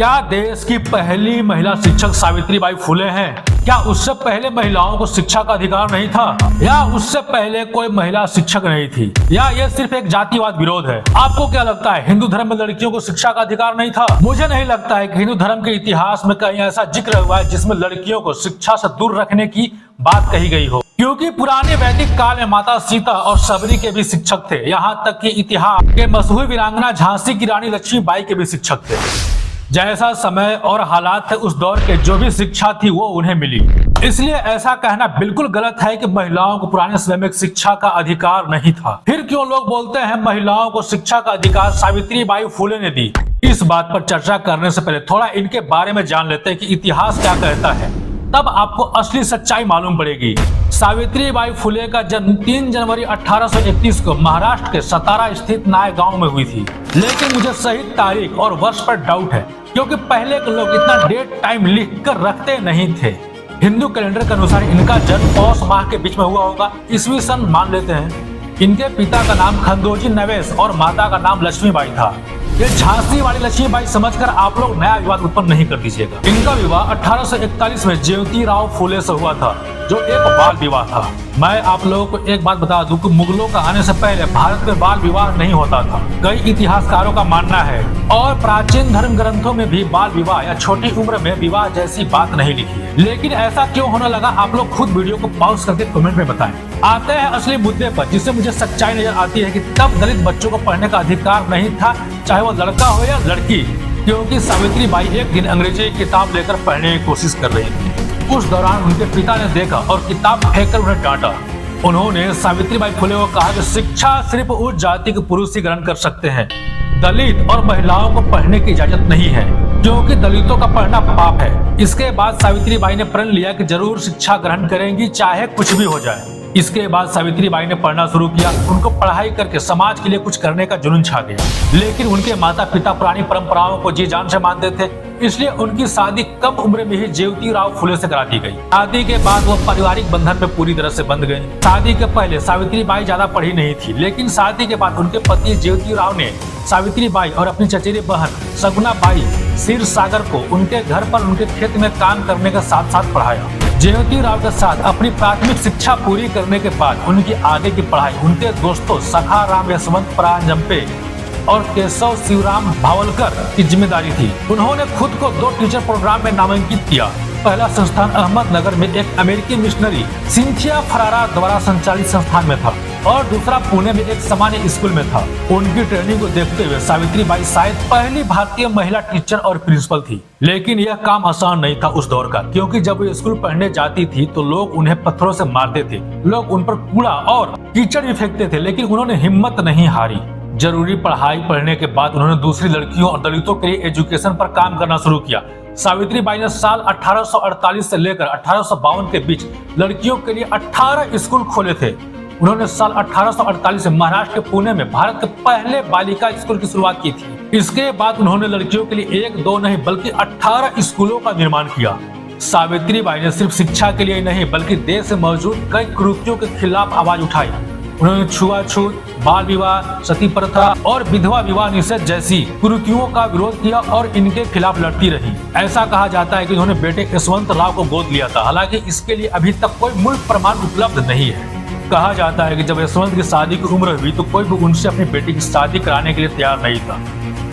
क्या देश की पहली महिला शिक्षक सावित्रीबाई फुले हैं? क्या उससे पहले महिलाओं को शिक्षा का अधिकार नहीं था, या उससे पहले कोई महिला शिक्षक नहीं थी, या ये सिर्फ एक जातिवाद विरोध है? आपको क्या लगता है, हिंदू धर्म में लड़कियों को शिक्षा का अधिकार नहीं था? मुझे नहीं लगता है कि हिंदू धर्म के इतिहास में कहीं ऐसा जिक्र हुआ है जिसमें लड़कियों को शिक्षा से दूर रखने की बात कही गई हो, क्योंकि पुराने वैदिक काल में माता सीता और सबरी के भी शिक्षक थे। यहाँ तक कि इतिहास के मशहूर वीरांगना झांसी की रानी लक्ष्मीबाई के भी शिक्षक थे। जैसा समय और हालात थे उस दौर के, जो भी शिक्षा थी वो उन्हें मिली। इसलिए ऐसा कहना बिल्कुल गलत है कि महिलाओं को पुराने समय में शिक्षा का अधिकार नहीं था। फिर क्यों लोग बोलते हैं महिलाओं को शिक्षा का अधिकार सावित्रीबाई फुले ने दी? इस बात पर चर्चा करने से पहले थोड़ा इनके बारे में जान लेते हैं कि इतिहास क्या कहता है, तब आपको असली सच्चाई मालूम पड़ेगी। सावित्रीबाई फुले का जन्म 3 जनवरी 1831 को महाराष्ट्र के सतारा स्थित नाय गांव में हुई थी, लेकिन मुझे सही तारीख और वर्ष पर डाउट है, क्योंकि पहले के लोग इतना डेट टाइम लिख कर रखते नहीं थे। हिंदू कैलेंडर के अनुसार इनका जन्म पौष माह के बीच में हुआ होगा, ईस्वी सन मान लेते हैं। इनके पिता का नाम खंडोजी नवेश और माता का नाम लक्ष्मीबाई था। ये झांसी वाली लक्ष्मीबाई समझकर आप लोग नया विवाद उत्पन्न नहीं कर दीजिएगा। इनका विवाह 1841 में ज्योतिराव फुले से हुआ था, जो एक बाल विवाह था। मैं आप लोगों को एक बात बता दूं कि मुगलों का आने से पहले भारत में बाल विवाह नहीं होता था। कई इतिहासकारों का मानना है, और प्राचीन धर्म ग्रंथों में भी बाल विवाह या छोटी उम्र में विवाह जैसी बात नहीं लिखी है। लेकिन ऐसा क्यों होने लगा, आप लोग खुद वीडियो को पॉज करके कमेंट में बताएं। आते हैं असली मुद्दे पर, जिससे मुझे सच्चाई नजर आती है कि तब दलित बच्चों को पढ़ने का अधिकार नहीं था, चाहे वो लड़का हो या लड़की, क्योंकि सावित्रीबाई एक दिन अंग्रेजी किताब लेकर पढ़ने की कोशिश कर रही थी। उस दौरान उनके पिता ने देखा और किताब फेंककर उन्हें डांटा। उन्होंने सावित्रीबाई फुले को कहा कि शिक्षा सिर्फ उस जाति के पुरुष ही ग्रहण कर सकते हैं, दलित और महिलाओं को पढ़ने की इजाजत नहीं है, क्योंकि दलितों का पढ़ना पाप है। इसके बाद सावित्रीबाई ने प्रण लिया कि जरूर शिक्षा ग्रहण करेंगी, चाहे कुछ भी हो जाए। इसके बाद सावित्रीबाई ने पढ़ना शुरू किया। उनको पढ़ाई करके समाज के लिए कुछ करने का जुनून छा गया, लेकिन उनके माता पिता पुरानी परंपराओं को जी जान से मानते थे, इसलिए उनकी शादी कम उम्र में ही ज्योतिराव फुले से करा दी गई। शादी के बाद वो पारिवारिक बंधन में पूरी तरह से बंध गए। शादी के पहले सावित्रीबाई ज्यादा पढ़ी नहीं थी, लेकिन शादी के बाद उनके पति ज्योतिराव ने सावित्रीबाई और अपनी चचेरी बहन सगुनाबाई क्षीर सागर को उनके घर पर उनके खेत में काम करने के साथ साथ पढ़ाया। ज्योतिराव के साथ अपनी प्राथमिक शिक्षा पूरी करने के बाद उनकी आगे की पढ़ाई उनके दोस्तों सखाराम यशवंत परांजपे और केशव शिवराम भावलकर की जिम्मेदारी थी। उन्होंने खुद को 2 टीचर प्रोग्राम में नामांकित किया। पहला संस्थान अहमदनगर में एक अमेरिकी मिशनरी सिंथिया फरारा द्वारा संचालित संस्थान में था, और दूसरा पुणे में एक सामान्य स्कूल में था। उनकी ट्रेनिंग को देखते हुए सावित्रीबाई शायद पहली भारतीय महिला टीचर और प्रिंसिपल थी। लेकिन यह काम आसान नहीं था उस दौर का, क्योंकि जब वो स्कूल पढ़ने जाती थी तो लोग उन्हें पत्थरों से मारते थे, लोग उन पर कूड़ा और कीचड़ भी फेंकते थे, लेकिन उन्होंने हिम्मत नहीं हारी। जरूरी पढ़ाई पढ़ने के बाद उन्होंने दूसरी लड़कियों और दलितों के लिए एजुकेशन पर काम करना शुरू किया। सावित्रीबाई ने साल 1848 से लेकर 1852 के बीच लड़कियों के लिए 18 स्कूल खोले थे। उन्होंने साल 1848 में महाराष्ट्र के पुणे में भारत के पहले बालिका स्कूल की शुरुआत की थी। इसके बाद उन्होंने लड़कियों के लिए 1-2 नहीं बल्कि 18 स्कूलों का निर्माण किया। सावित्रीबाई ने सिर्फ शिक्षा के लिए नहीं बल्कि देश में मौजूद कई कुरीतियों के खिलाफ आवाज उठाई। उन्होंने छुआछूत, बाल विवाह, सती प्रथा और विधवा विवाह निषेध जैसी कुरीतियों का विरोध किया और इनके खिलाफ लड़ती रही। ऐसा कहा जाता है कि उन्होंने बेटे यशवंत राव को गोद लिया था, हालांकि इसके लिए अभी तक कोई मूल प्रमाण उपलब्ध नहीं है। कहा जाता है कि जब यशवंत की शादी की उम्र हुई तो कोई भी उनसे अपनी बेटी की शादी कराने के लिए तैयार नहीं था।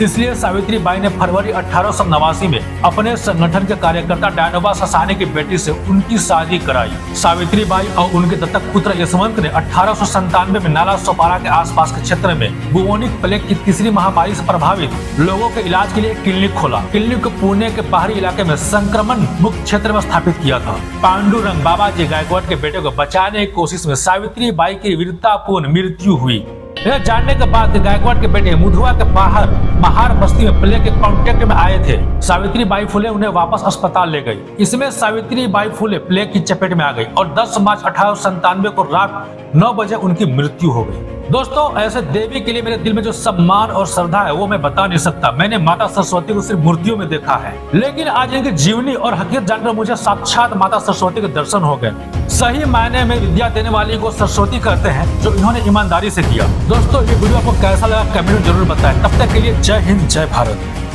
इसलिए सावित्रीबाई ने फरवरी 1889 में अपने संगठन के कार्यकर्ता डायनोबा ससानी की बेटी से उनकी शादी कराई। सावित्रीबाई और उनके दत्तक पुत्र यशवंत ने 1897 में नाला सोपारा के आसपास के क्षेत्र में बुओनिक प्लेग की तीसरी महामारी से प्रभावित लोगों के इलाज के लिए क्लिनिक खोला। क्लिनिक को पुणे के बाहरी इलाके में संक्रमण मुक्त क्षेत्र में स्थापित किया था। पांडुरंग बाबाजी गायकवाड़ के बेटे को बचाने की कोशिश में सावित्रीबाई की वीरतापूर्ण मृत्यु हुई। यह जानने के बाद गायकवाड़ के बेटे मुधुआ के बाहर महार बस्ती में प्लेग के कांटेक्ट में आए थे। सावित्रीबाई फुले उन्हें वापस अस्पताल ले गई। इसमें सावित्रीबाई फुले प्लेग की चपेट में आ गई और 10 मार्च 1897 को रात 9 बजे उनकी मृत्यु हो गई। दोस्तों, ऐसे देवी के लिए मेरे दिल में जो सम्मान और श्रद्धा है वो मैं बता नहीं सकता। मैंने माता सरस्वती को सिर्फ मूर्तियों में देखा है, लेकिन आज इनकी जीवनी और हकीकत जानकर मुझे साक्षात माता सरस्वती के दर्शन हो गए। सही मायने में विद्या देने वाली को सरस्वती कहते हैं, जो इन्होंने ईमानदारी से किया। दोस्तों, ये वीडियो आपको कैसा लगा कमेंट में जरूर बताएं। तब तक के लिए जय हिंद, जय भारत।